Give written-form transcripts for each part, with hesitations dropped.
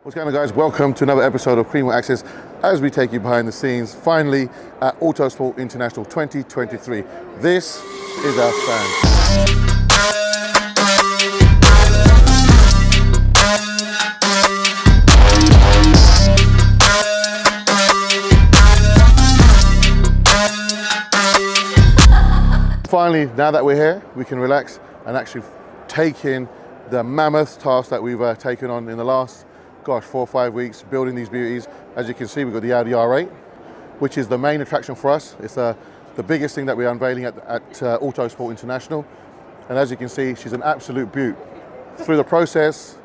What's going on, guys? Welcome to another episode of Kream Access as we take you behind the scenes, finally at Autosport International 2023. This is our stand. Finally, now that we're here, we can relax and actually take in the mammoth task that we've taken on in the last 4 or 5 weeks building these beauties. As you can see, we've got the Audi R8, which is the main attraction for us. It's the biggest thing that we're unveiling at Autosport International. And as you can see, she's an absolute beaut. Through the process,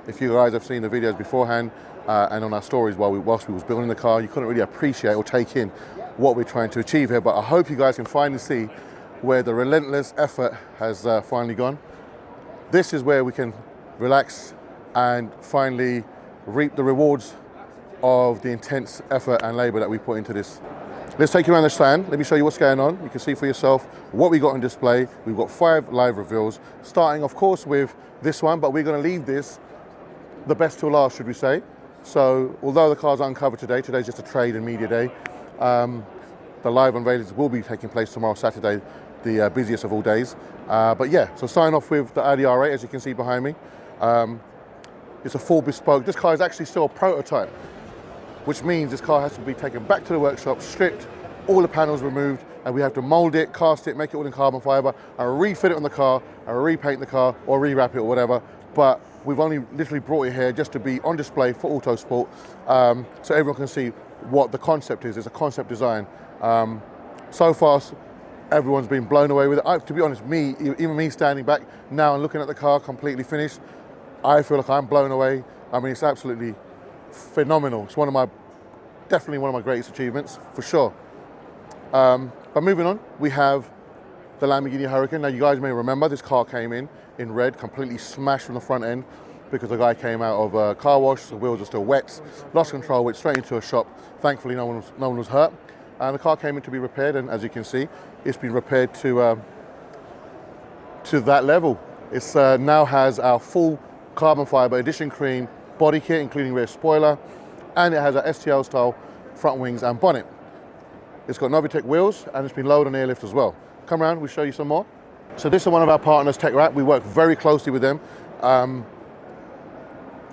if you guys have seen the videos beforehand and on our stories whilst we was building the car, you couldn't really appreciate or take in what we're trying to achieve here. But I hope you guys can finally see where the relentless effort has finally gone. This is where we can relax and finally reap the rewards of the intense effort and labor that we put into this. Let's take you around the stand. Let me show you what's going on. You can see for yourself what we got on display. We've got 5 live reveals, starting of course with this one, but we're going to leave this the best till last, should we say. So although the car's uncovered today's just a trade and media day, the live unveilings will be taking place tomorrow, Saturday, the busiest of all days. But yeah, so starting off with the Audi R8, as you can see behind me. It's a full bespoke. This car is actually still a prototype, which means this car has to be taken back to the workshop, stripped, all the panels removed, and we have to mold it, cast it, make it all in carbon fiber, and refit it on the car, and repaint the car, or rewrap it, or whatever. But we've only literally brought it here just to be on display for Autosport, so everyone can see what the concept is. It's a concept design. So far, everyone's been blown away with it. To be honest, even me standing back now and looking at the car completely finished, I feel like I'm blown away. I mean, it's absolutely phenomenal. It's definitely one of my greatest achievements, for sure. But moving on, we have the Lamborghini Huracan. Now, you guys may remember this car came in red, completely smashed from the front end because the guy came out of a car wash, the wheels are still wet, lost control, went straight into a shop. Thankfully, no one was hurt. And the car came in to be repaired, and as you can see, it's been repaired to that level. It's now has our full carbon fiber edition cream body kit, including rear spoiler, and it has a STL style front wings and bonnet. It's got Novitec wheels, and it's been lowered on airlift as well. Come around, we'll show you some more. So this is one of our partners, Tech Wrap. We work very closely with them.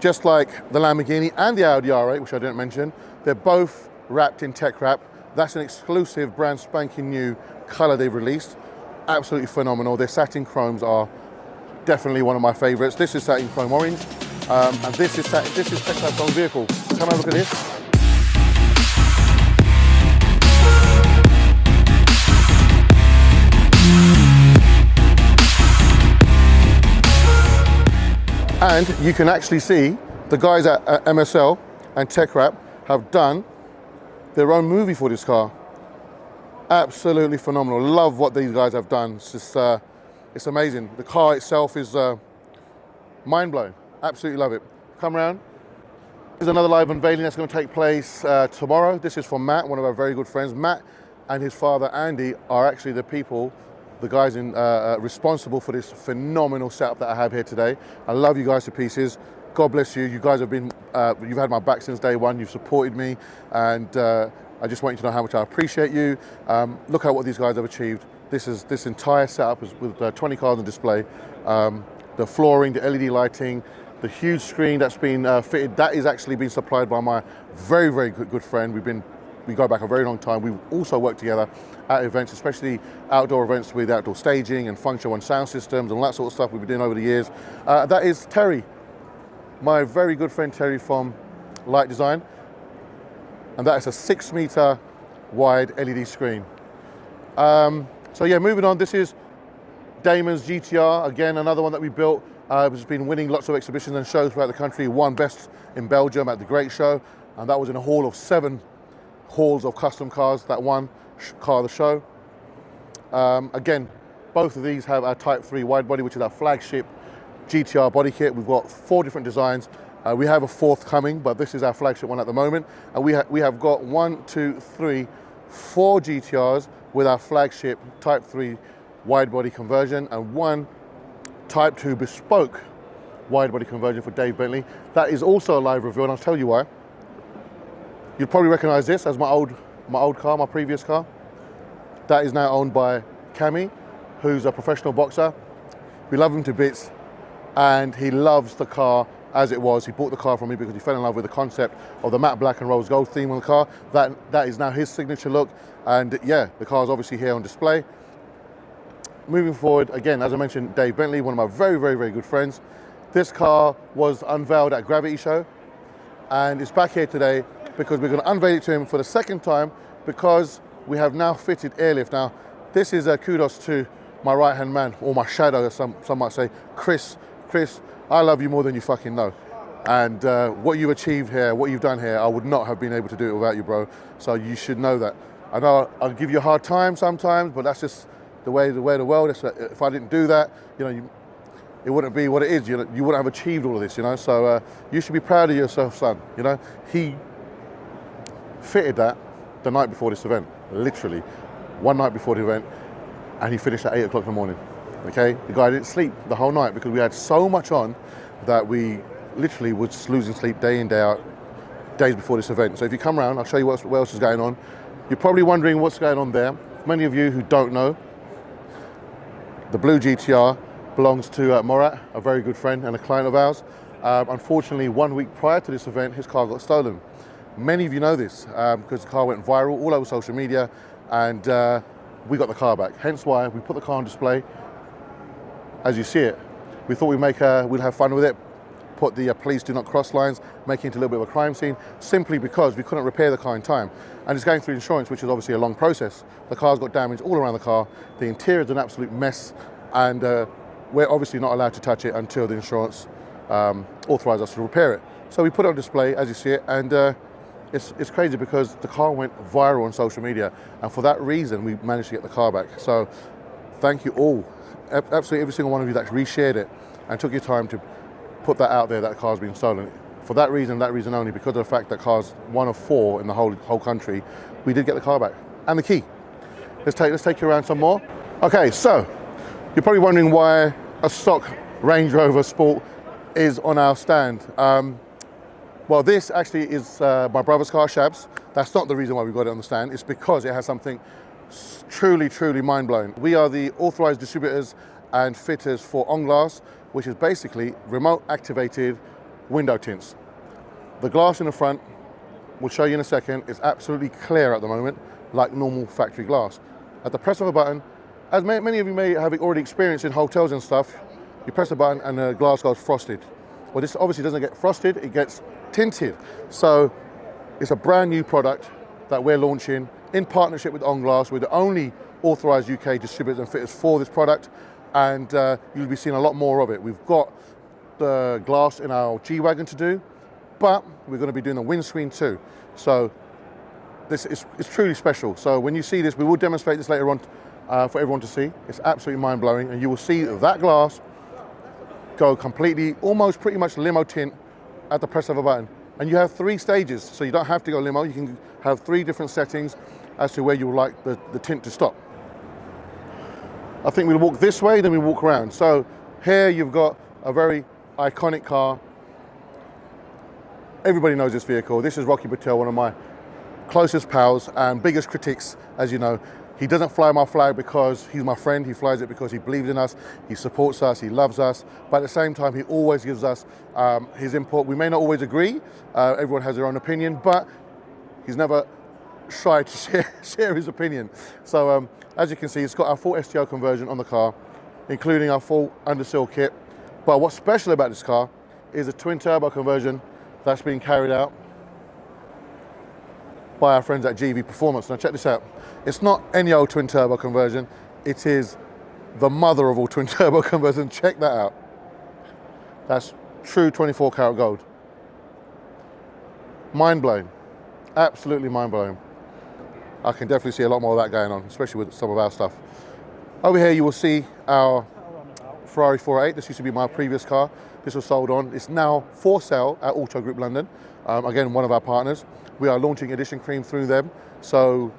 Just like the Lamborghini and the Audi R8, which I didn't mention, they're both wrapped in Tech Wrap. That's an exclusive brand spanking new color they've released. Absolutely phenomenal. Their satin chromes are definitely one of my favorites. This is satin chrome orange, and this is Tech Wrap's own vehicle. Come and have a look at this. And you can actually see the guys at MSL and Tech Wrap have done their own movie for this car. Absolutely phenomenal. Love what these guys have done. It's amazing. The car itself is mind-blowing. Absolutely love it. Come around. There's another live unveiling that's going to take place tomorrow. This is from Matt, one of our very good friends. Matt and his father, Andy, are actually the guys responsible for this phenomenal setup that I have here today. I love you guys to pieces. God bless you. You guys have been, you've had my back since day one. You've supported me, and I just want you to know how much I appreciate you. Look at what these guys have achieved. This entire setup is with 20 cars on display. The flooring, the LED lighting, the huge screen that's been fitted, that is actually been supplied by my very, very good friend. We go back a very long time. We've also worked together at events, especially outdoor events with outdoor staging and Function One sound systems and all that sort of stuff we've been doing over the years. That is Terry, my very good friend Terry from Light Design. And that is a 6-meter wide LED screen. So yeah, moving on, this is Damon's GTR, again, another one that we built. It's been winning lots of exhibitions and shows throughout the country. Won best in Belgium at the Great Show, and that was in a hall of 7 halls of custom cars, that one car of the show. Again, both of these have our Type 3 wide body, which is our flagship GTR body kit. We've got 4 different designs. We have a 4th coming, but this is our flagship one at the moment. And we have got 1, 2, 3, 4 GTRs with our flagship Type 3 wide body conversion, and 1 Type 2 bespoke wide body conversion for Dave Bentley. That is also a live review, and I'll tell you why. You'd probably recognize this as my old car, my previous car. That is now owned by Cammy, who's a professional boxer. We love him to bits, and he loves the car as it was. He bought the car from me because he fell in love with the concept of the matte black and rose gold theme on the car. That is now his signature look, and yeah, the car is obviously here on display. Moving forward, again, as I mentioned, Dave Bentley, one of my very, very, very good friends. This car was unveiled at Gravity Show, and it's back here today because we're going to unveil it to him for the second time, because we have now fitted airlift. Now, this is a kudos to my right-hand man, or my shadow, as some might say, Chris. Chris, I love you more than you fucking know. And what you've achieved here, what you've done here, I would not have been able to do it without you, bro. So you should know that. I know I'll give you a hard time sometimes, but that's just the way of the world. If I didn't do that, it wouldn't be what it is. You wouldn't have achieved all of this, So you should be proud of yourself, son. He fitted that the night before this event, literally one night before the event, and he finished at 8 o'clock in the morning. Okay, the guy didn't sleep the whole night because we had so much on that we literally was losing sleep day in, day out, days before this event. So if you come around, I'll show you what else is going on. You're probably wondering what's going on there. Many of you who don't know, the blue GTR belongs to Morat, a very good friend and a client of ours. Unfortunately, 1 week prior to this event, his car got stolen. Many of you know this because the car went viral all over social media, and we got the car back. Hence why we put the car on display. As you see it, we thought we'd have fun with it, put the police do not cross lines, make it into a little bit of a crime scene, simply because we couldn't repair the car in time. And it's going through insurance, which is obviously a long process. The car's got damage all around the car. The interior is an absolute mess, and we're obviously not allowed to touch it until the insurance authorizes us to repair it. So we put it on display, as you see it, and it's crazy because the car went viral on social media, and for that reason, we managed to get the car back. So thank you all. Absolutely every single one of you that reshared it and took your time to put that out there that the car's been stolen. For that reason only, because of the fact that car's one of 4 in the whole country, we did get the car back. And the key. Let's take you around some more. Okay, so you're probably wondering why a stock Range Rover Sport is on our stand. Well, this actually is my brother's car, Shabs. That's not the reason why we got it on the stand. It's because it has something truly, truly mind-blowing. We are the authorized distributors and fitters for On Glass, which is basically remote activated window tints. The glass in the front, we'll show you in a second, is absolutely clear at the moment, like normal factory glass. At the press of a button, as many of you may have already experienced in hotels and stuff, you press a button and the glass goes frosted. Well, this obviously doesn't get frosted, it gets tinted. So it's a brand new product that we're launching in partnership with On Glass. We're the only authorized UK distributors and fitters for this product, and you'll be seeing a lot more of it. We've got the glass in our G-Wagon to do, but we're going to be doing the windscreen too. So this is truly special. So when you see this, we will demonstrate this later on for everyone to see. It's absolutely mind-blowing, and you will see that glass go completely, almost pretty much limo tint at the press of a button. And you have 3 stages, so you don't have to go limo. You can have 3 different settings as to where you would like the tint to stop. I think we'll walk this way, then we walk around. So here you've got a very iconic car. Everybody knows this vehicle. This is Rocky Patel, one of my closest pals and biggest critics, as you know. He doesn't fly my flag because he's my friend. He flies it because he believes in us, he supports us, he loves us. But at the same time, he always gives us his input. We may not always agree. Everyone has their own opinion, but he's never shy to share his opinion. So as you can see, it's got our full STO conversion on the car, including our full undersill kit. But what's special about this car is a twin turbo conversion that's being carried out by our friends at GV Performance. Now check this out. It's not any old twin turbo conversion. It is the mother of all twin turbo conversions. Check that out. That's true 24 karat gold. Mind blowing. Absolutely mind blowing. I can definitely see a lot more of that going on, especially with some of our stuff. Over here you will see our Ferrari 408. This used to be my previous car. This was sold on. It's now for sale at Auto Group London. Again, one of our partners. We are launching Edition Cream through them. So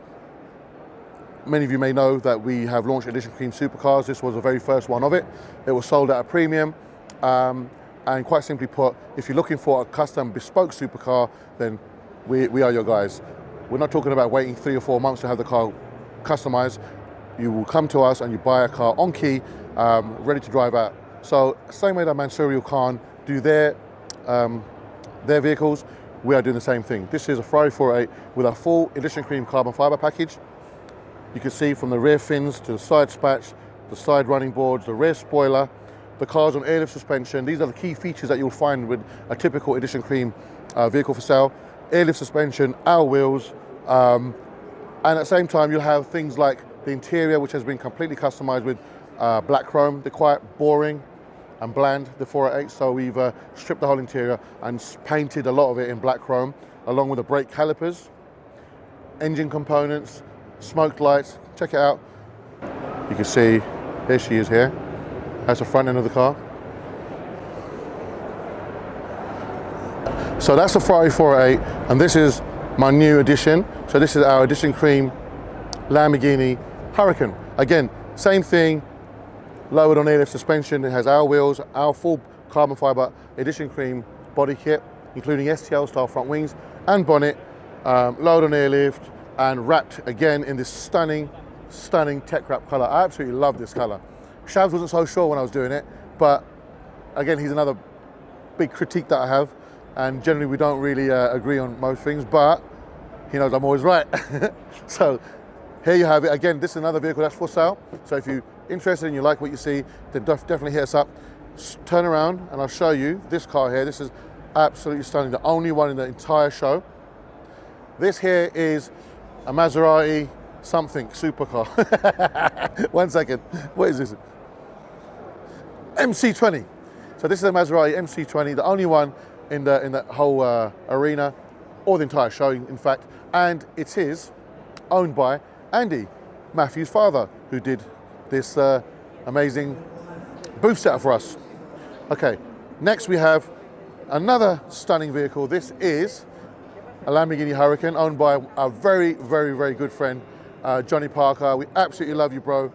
many of you may know that we have launched Edition Cream supercars. This was the very first one of it. It was sold at a premium. And quite simply put, if you're looking for a custom bespoke supercar, then we are your guys. We're not talking about waiting 3 or 4 months to have the car customized. You will come to us and you buy a car on key, ready to drive out. So same way that Mansourial Khan do their vehicles, we are doing the same thing. This is a Ferrari 488 with a full Edition Cream carbon fiber package. You can see from the rear fins to the side spatch, the side running boards, the rear spoiler, the car's on airlift suspension. These are the key features that you'll find with a typical Edition Cream vehicle for sale. Airlift suspension, alloy wheels, and at the same time you'll have things like the interior, which has been completely customized with black chrome. They're quite boring and bland, the 488, so we've stripped the whole interior and painted a lot of it in black chrome, along with the brake calipers, engine components, smoked lights. Check it out. You can see, here she is here. That's the front end of the car. So that's the Ferrari 488, and this is my new addition. So this is our Edition Cream Lamborghini Huracan. Again, same thing, lowered on airlift suspension. It has our wheels, our full carbon fiber Edition Cream body kit, including STL style front wings and bonnet, lowered on airlift and wrapped again in this stunning tech wrap color. I absolutely love this color. Shavs wasn't so sure when I was doing it, but again, he's another big critique that I have, and generally we don't really agree on most things, but he knows I'm always right. So here you have it. Again, this is another vehicle that's for sale. So if you're interested and you like what you see, then definitely hit us up. Turn around and I'll show you this car here. This is absolutely stunning, the only one in the entire show. This here is a Maserati something supercar. 1 second, what is this? MC20. So this is a Maserati MC20, the only one in the whole arena, or the entire show, in fact. And it is owned by Andy, Matthew's father, who did this amazing booth setup for us. Okay, next we have another stunning vehicle. This is a Lamborghini Huracan owned by our very good friend, Johnny Parker. We absolutely love you, bro.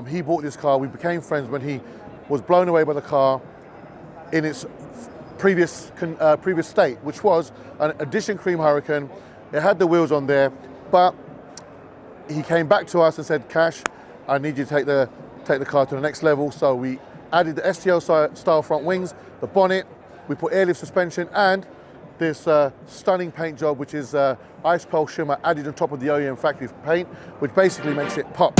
He bought this car. We became friends when he was blown away by the car in its previous state, which was an Edition Cream Huracan. It had the wheels on there, but he came back to us and said, Cash, I need you to take the car to the next level. So we added the STL style front wings, the bonnet, we put airlift suspension, and this stunning paint job, which is ice pearl shimmer added on top of the OEM factory paint, which basically makes it pop.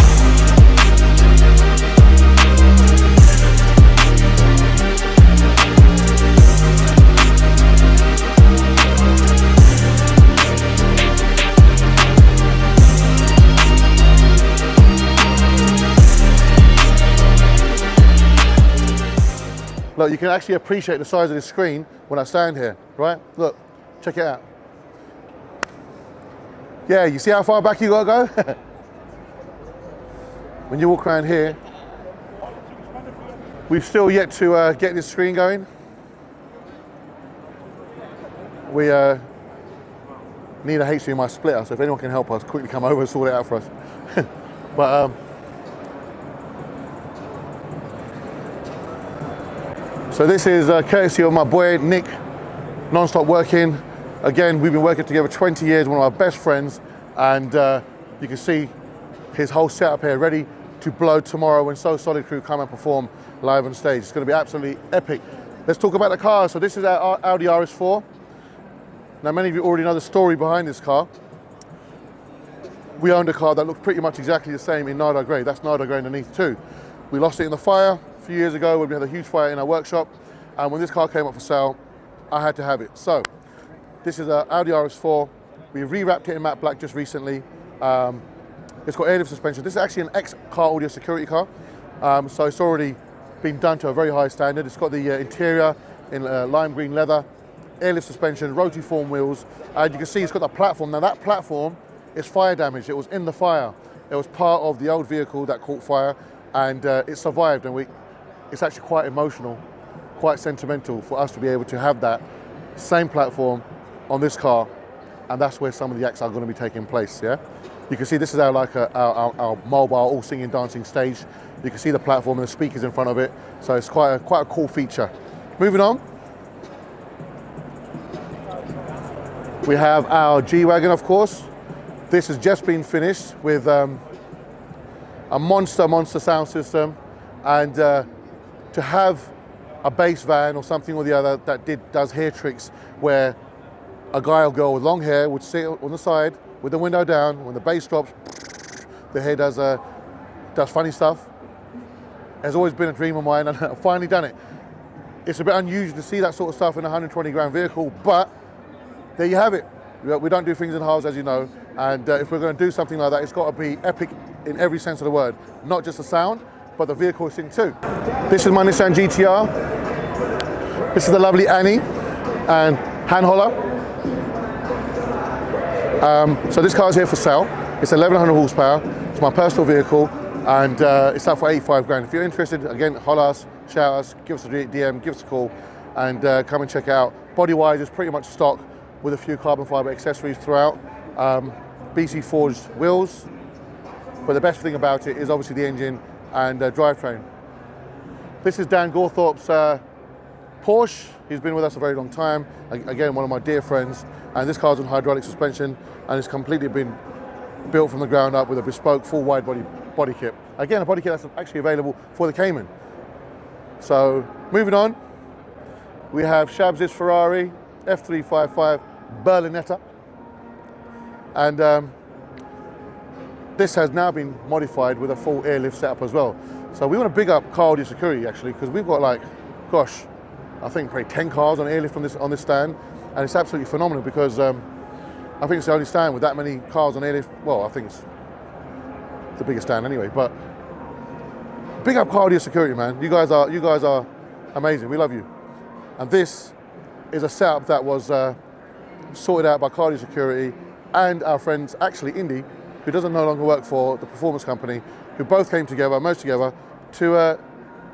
Look, you can actually appreciate the size of the screen when I stand here, right? Look, check it out. Yeah, you see how far back you gotta go? When you walk around here, we've still yet to get this screen going. We need a HDMI splitter, so if anyone can help us, quickly come over and sort it out for us. But so this is courtesy of my boy Nick, Non-Stop Working. Again, we've been working together 20 years, one of our best friends, and you can see his whole setup here ready to blow tomorrow when So Solid Crew come and perform live on stage. It's going to be absolutely epic. Let's talk about the car. So this is our Audi RS4. Now, many of you already know the story behind this car. We owned a car that looked pretty much exactly the same in Nardar Grey. That's Nardar Grey underneath too. We lost it in the fire a few years ago when we had a huge fire in our workshop. And when this car came up for sale, I had to have it. So this is an Audi RS4. We rewrapped it in matte black just recently. It's got airlift suspension. This is actually an ex-car audio security car. So it's already been done to a very high standard. It's got the interior in lime green leather, airlift suspension, rotary form wheels. You can see it's got the platform. Now that platform is fire damaged. It was in the fire. It was part of the old vehicle that caught fire, and it survived. And it's actually quite emotional, quite sentimental for us to be able to have that same platform on this car, and that's where some of the acts are going to be taking place. Yeah, you can see this is our mobile all singing dancing stage. You can see the platform and the speakers in front of it, so it's quite a cool feature. Moving on. We have our G-Wagon, of course. This has just been finished with a monster sound system, and to have a bass van or something or the other that does hair tricks, where a guy or girl with long hair would sit on the side with the window down. When the bass drops, the hair does funny stuff. Has always been a dream of mine, and I've finally done it. It's a bit unusual to see that sort of stuff in a 120 grand vehicle, but there you have it. We don't do things in halves, as you know, and if we're going to do something like that, it's got to be epic in every sense of the word. Not just the sound, but the vehicle thing too. This is my Nissan GTR. This is the lovely Annie and hand holler. So this car is here for sale. It's 1100 horsepower. It's my personal vehicle, and it's up for 85 grand. If you're interested, again, holler us, shout us, give us a DM, give us a call, and come and check it out. Body-wise, it's pretty much stock with a few carbon fiber accessories throughout. BC forged wheels, but the best thing about it is obviously the engine and drivetrain. This is Dan Gorthorpe's Porsche. He's been with us a very long time. Again, one of my dear friends. And this car's on hydraulic suspension, and it's completely been built from the ground up with a bespoke full wide body kit. Again, a body kit that's actually available for the Cayman. So moving on, we have Shabs' Ferrari F355 Berlinetta, and this has now been modified with a full airlift setup as well. So we want to big up Kie and Melody actually, because we've got, like, gosh, I think probably 10 cars on airlift on this stand, and it's absolutely phenomenal because I think it's the only stand with that many cars on airlift. Well, I think it's the biggest stand anyway. But big up Kie and Melody, man. You guys are amazing. We love you. And this is a setup that was sorted out by Kie and Melody and our friends, actually Indy, who doesn't no longer work for the performance company, who both came together, merged together, to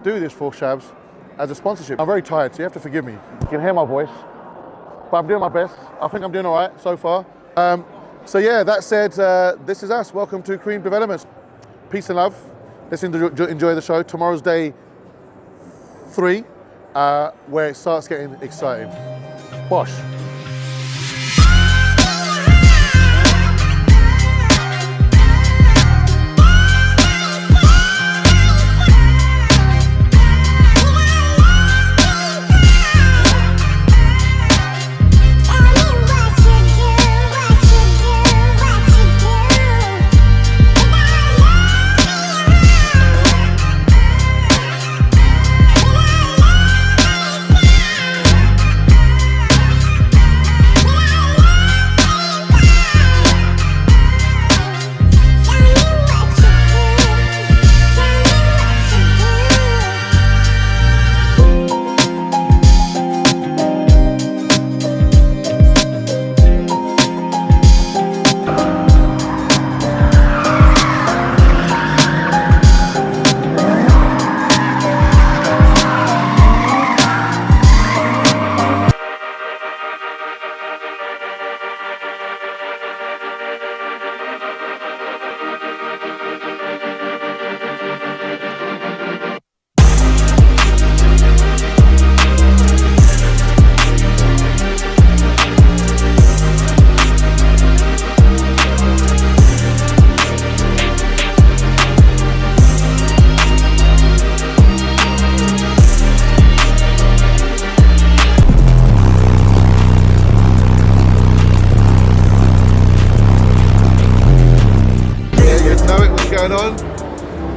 do this for Shabs as a sponsorship. I'm very tired, so you have to forgive me. You can hear my voice, but I'm doing my best. I think I'm doing all right so far. So yeah, that said, this is us. Welcome to Kream Developments. Peace and love. Let's enjoy the show. Tomorrow's day 3, where it starts getting exciting. Bosh.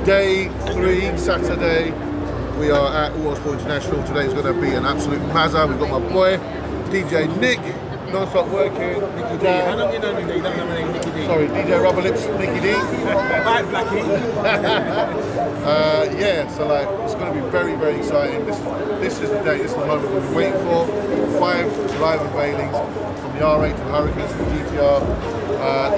Day 3, Saturday. We are at Autosport International. Today is going to be an absolute mazza. We've got my boy, DJ Nick, non-stop working. Nicky D. How long you know me? You don't know my name, Nicky D. Sorry, DJ Rubber Lips, Nicky D. Bye, Blackie. Yeah, so like, it's going to be very, very exciting. This is the day, this is the moment we've been waiting for. 5 live unveilings from the R8 to the Hurricanes to the GTR.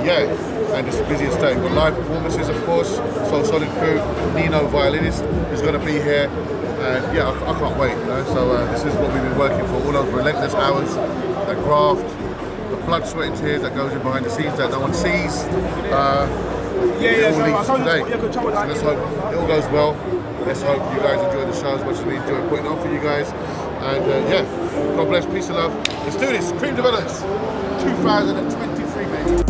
Yeah. And it's the busiest day. We've got live performances, of course. So Solid Crew, Nino, violinist, is going to be here. And yeah, I can't wait. You know? So this is what we've been working for, all those relentless hours, that graft, the blood, sweat and tears that goes in behind the scenes that no one sees. It all leads to today. So let's hope it all goes well. Let's hope you guys enjoy the show as much as we enjoy putting it on for you guys. And yeah, God bless, peace and love. Let's do this. Kream Developments. 2023, mate.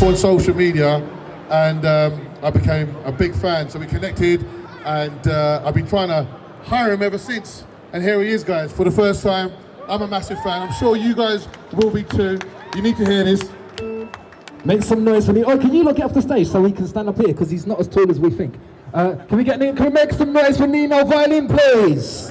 On social media, and I became a big fan, so we connected, and I've been trying to hire him ever since, and here he is, guys, for the first time. I'm a massive fan. I'm sure you guys will be too. You need to hear this. Make some noise for Nino. Oh, can you look off the stage so he can stand up here, because he's not as tall as we think. Can we make some noise for Nino violin, please?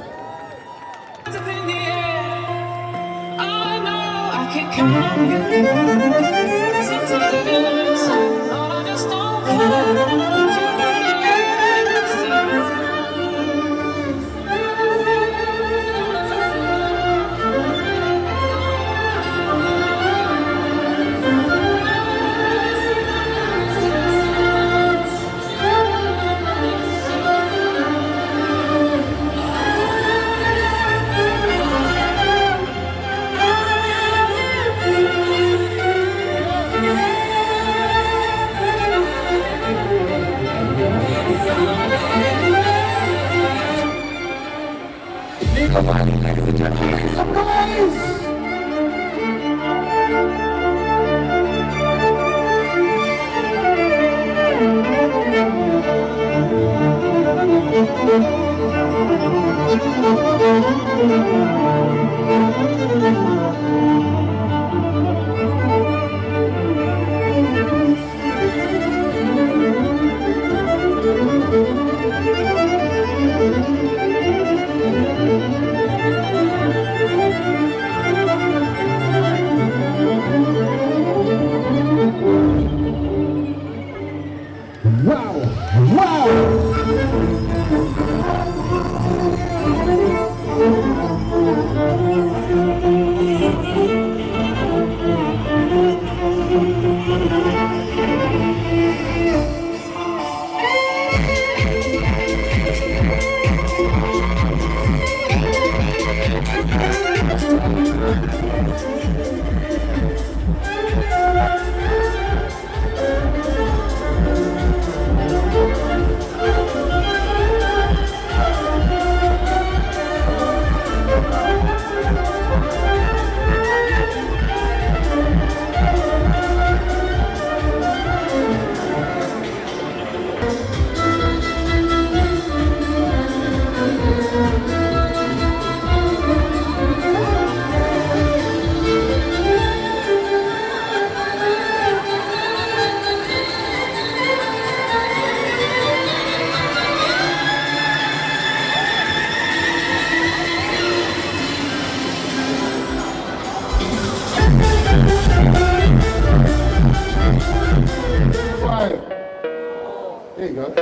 There you go.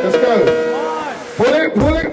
Let's go. Pull it, pull it.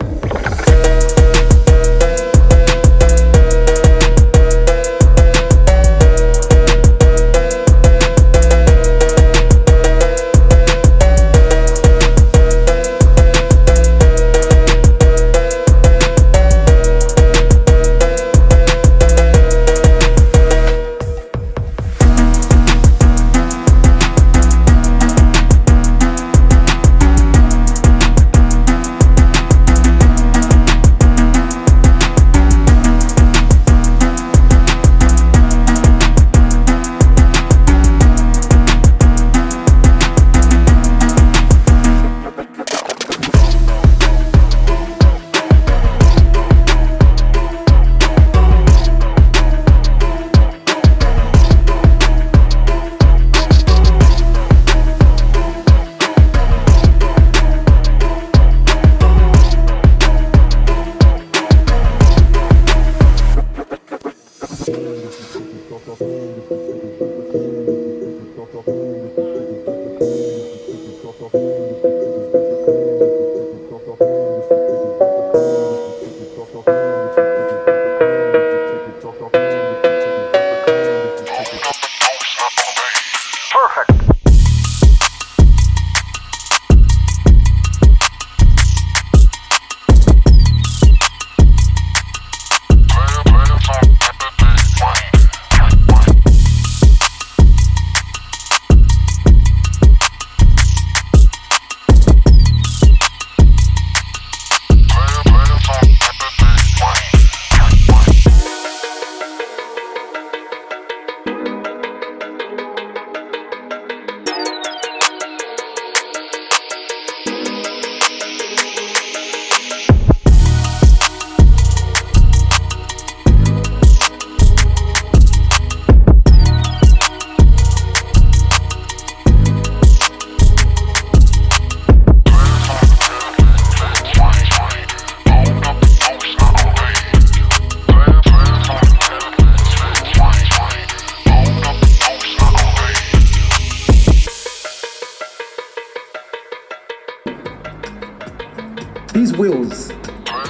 these wheels,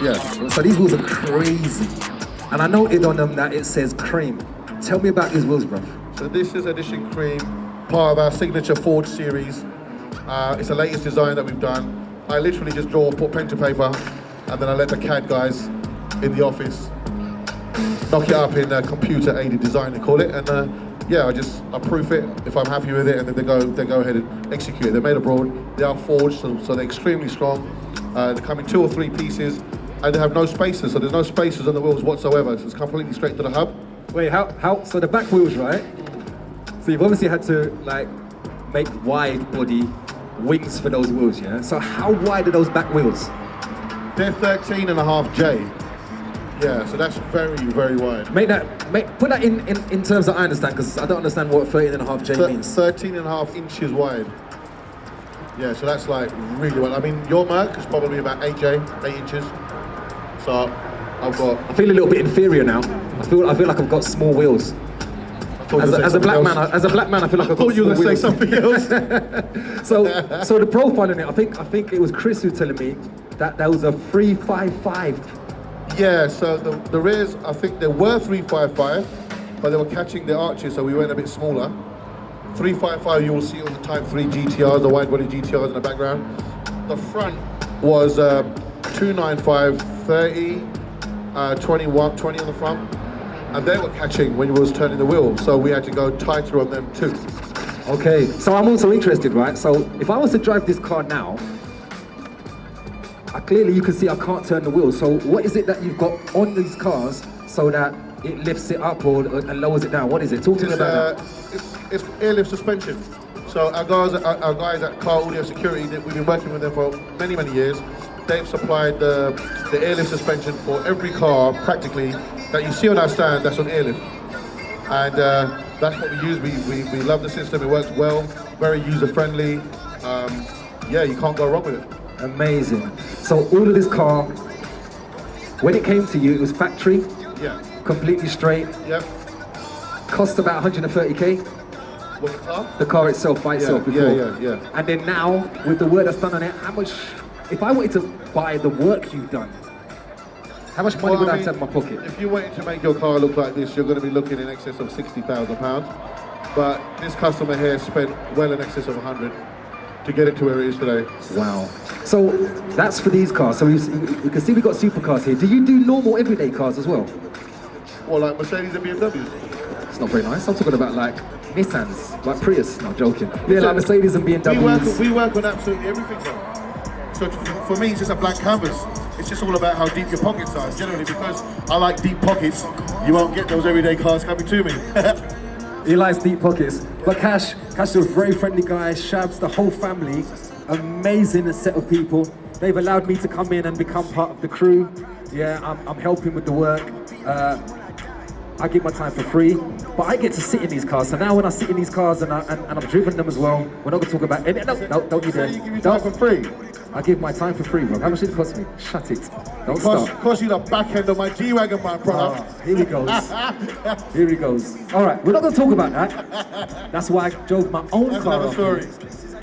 Yes. so these wheels are crazy. And I noted on them that it says Kream. Tell me about these wheels, bruv. So this is Edition Kream, part of our signature Forge series. It's the latest design that we've done. I literally just draw, put pen to paper, and then I let the CAD guys in the office knock it up in computer-aided design, they call it. And yeah, I proof it if I'm happy with it, and then they go ahead and execute it. They're made abroad. They are forged, so they're extremely strong. They come in 2 or 3 pieces, and they have no spacers. So there's no spacers on the wheels whatsoever. So it's completely straight to the hub. Wait, how? So the back wheels, right? So you've obviously had to like make wide body wings for those wheels, yeah? So how wide are those back wheels? They're 13.5J. Yeah, so that's very, very wide. Put that in terms that I understand, because I don't understand what 13.5J means. 13.5 inches wide. Yeah, so that's like really wide. I mean, your Merc is probably about 8J, 8 inches. So I feel a little bit inferior now. I feel like I've got small wheels. As a black man, I feel like I've got small wheels. I thought you were going to say something else. so the profile in it, I think it was Chris who was telling me that there was a 355. Yeah, so the rears, I think there were 355, but they were catching the arches, so we went a bit smaller. 355 you will see all the Type 3 GTRs, the wide body GTRs in the background. The front was 295, 30, 21, 20 on the front, and they were catching when you was turning the wheel, so we had to go tighter on them too. Okay, so I'm also interested, right? So if I was to drive this car now, clearly you can see I can't turn the wheels. So what is it that you've got on these cars so that it lifts it up and lowers it down? What is it? Talk to me about that. It's airlift suspension. So our guys at Car Audio Security, we've been working with them for many, many years. They've supplied the airlift suspension for every car, practically, that you see on our stand that's on airlift. And that's what we use. We love the system. It works well, very user-friendly. Yeah, you can't go wrong with it. Amazing. So all of this car, when it came to you, it was factory? Yeah. Completely straight? Yep. Cost about 130K? What, the car? The car itself, by itself before? Yeah. And then now, with the work that's done on it, how much, if I wanted to buy the work you've done, how much money would I have to have in my pocket? If you wanted to make your car look like this, you're going to be looking in excess of £60,000. But this customer here spent well in excess of 100 to get it to where it is today. Wow. So that's for these cars. So you can see we've got supercars here. Do you do normal everyday cars as well? Well, like Mercedes and BMWs. It's not very nice. I'm talking about like Nissans, like Prius. No, joking. Yeah, like Mercedes and BMWs. We work on absolutely everything though. So for me, it's just a blank canvas. It's just all about how deep your pockets are. Generally, because I like deep pockets, you won't get those everyday cars coming to me. He likes deep pockets. But Cash is a very friendly guy. Shabs, the whole family, amazing set of people. They've allowed me to come in and become part of the crew. Yeah, I'm helping with the work. I give my time for free, but I get to sit in these cars. So now when I sit in these cars and I've driven them as well, we're not going to talk about it. No, don't you dare. You give me time for free? I give my time for free, bro. How much did it cost me? Shut it. Don't stop. Cost you the back end of my G-Wagon, my product. Here he goes. Here he goes. All right, we're not going to talk about that. That's why I drove my own car up here.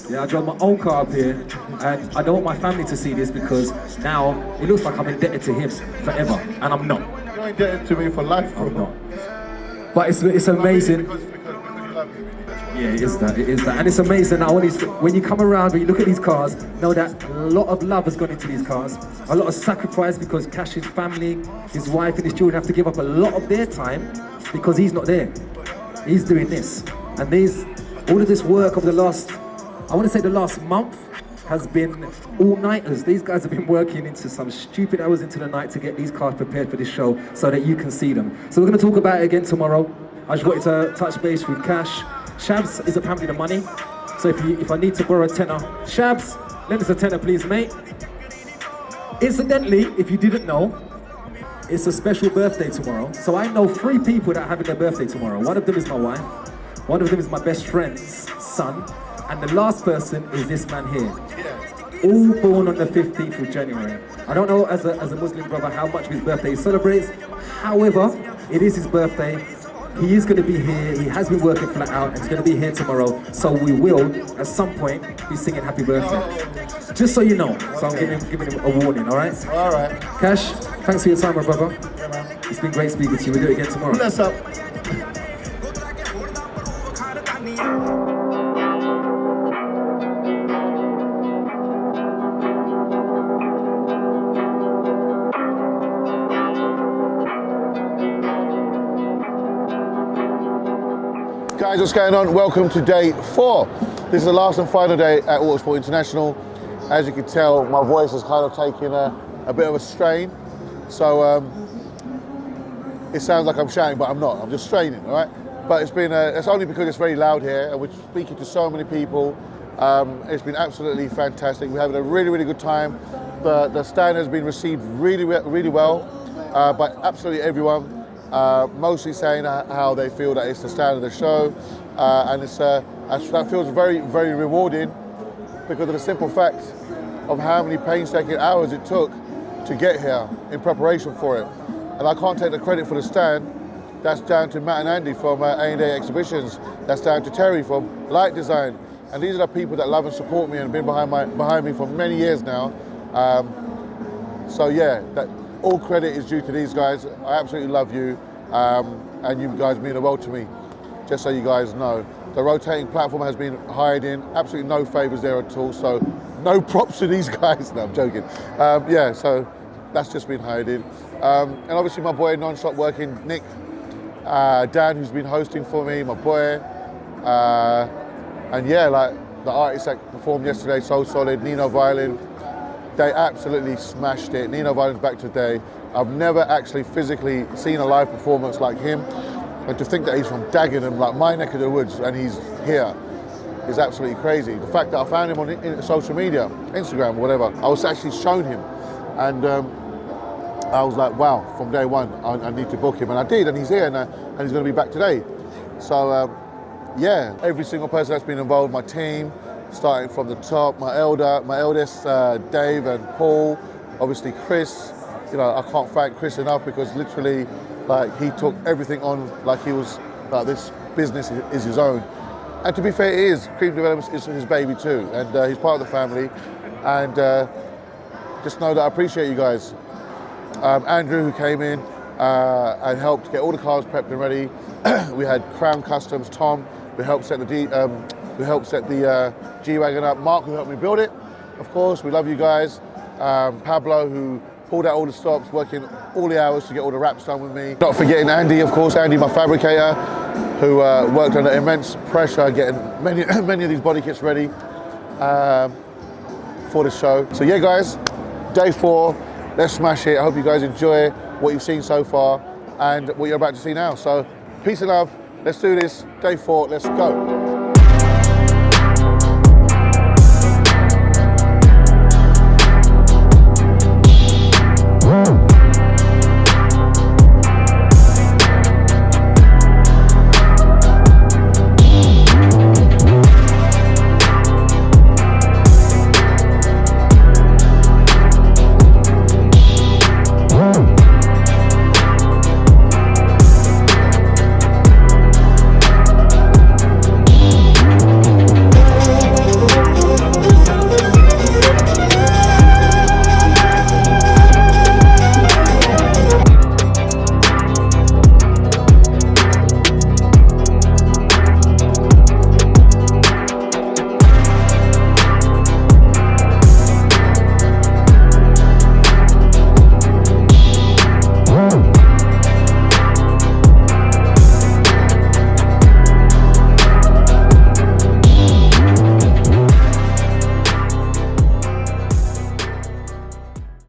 Yeah, I drove my own car up here, and I don't want my family to see this because now it looks like I'm indebted to him forever, and I'm not. You're indebted to me for life, bro. I'm not. But it's amazing. Because you love me. Yeah, it is that. And it's amazing now when you come around, when you look at these cars, know that a lot of love has gone into these cars, a lot of sacrifice because Cash's family, his wife and his children have to give up a lot of their time because he's not there. He's doing this. And all of this work of the last month has been all-nighters. These guys have been working into some stupid hours into the night to get these cars prepared for this show so that you can see them. So we're going to talk about it again tomorrow. I just wanted to touch base with Cash. Shabs is apparently the money. So if I need to borrow a tenner, Shabs, lend us a tenner please, mate. Incidentally, if you didn't know, it's a special birthday tomorrow. So I know 3 people that are having their birthday tomorrow. One of them is my wife. One of them is my best friend's son. And the last person is this man here. All born on the 15th of January. I don't know as a Muslim brother how much of his birthday he celebrates. However, it is his birthday. He is going to be here. He has been working flat out and he's going to be here tomorrow. So we will, at some point, be singing happy birthday. Just so you know. So I'm giving him a warning, all right? All right. Cash, thanks for your time, my brother. Yeah, man. It's been great speaking to you. We'll do it again tomorrow. Bless up. Guys, what's going on? Welcome to day 4. This is the last and final day at Autosport International. As you can tell, my voice has kind of taken a bit of a strain. So it sounds like I'm shouting, but I'm not. I'm just straining, all right? But it's only because it's very loud here and we're speaking to so many people. It's been absolutely fantastic. We're having a really, really good time. The stand has been received really, really well by absolutely everyone. Mostly saying how they feel that it's the stand of the show, and that feels very, very rewarding because of the simple fact of how many painstaking hours it took to get here in preparation for it. And I can't take the credit for the stand. That's down to Matt and Andy from A&A Exhibitions. That's down to Terry from Light Design. And these are the people that love and support me and have been behind me for many years now. So yeah, all credit is due to these guys. I absolutely love you, and you guys mean the world to me, just so you guys know. The rotating platform has been hired in, absolutely no favours there at all, so no props to these guys. No, I'm joking. Yeah, so that's just been hired in. And obviously my boy non-stop working, Nick, Dan, who's been hosting for me, my boy. And yeah, like the artists that performed yesterday, So Solid, Nino Violin, they absolutely smashed it. Nino Violin's back today. I've never actually physically seen a live performance like him. And to think that he's from Dagenham, like my neck of the woods, and he's here is absolutely crazy. The fact that I found him on social media, Instagram or whatever, I was actually shown him. And I was like, wow, from day one, I need to book him. And I did, and he's here, and he's going to be back today. So yeah, every single person that's been involved, my team, starting from the top, my eldest, Dave and Paul, obviously Chris. You know, I can't thank Chris enough because literally, like, he took everything on like he was, like, this business is his own. And to be fair, it is. Kream Developments is his baby too, and he's part of the family. And just know that I appreciate you guys. Andrew, who came in and helped get all the cars prepped and ready. We had Crown Customs, Tom, who helped set the G-Wagon up. Mark, who helped me build it. Of course, we love you guys. Pablo, who pulled out all the stops, working all the hours to get all the wraps done with me. Not forgetting Andy, of course, Andy, my fabricator, who worked under immense pressure getting many of these body kits ready for the show. So yeah, guys, day 4, let's smash it. I hope you guys enjoy what you've seen so far and what you're about to see now. So peace and love, let's do this. Day 4, let's go.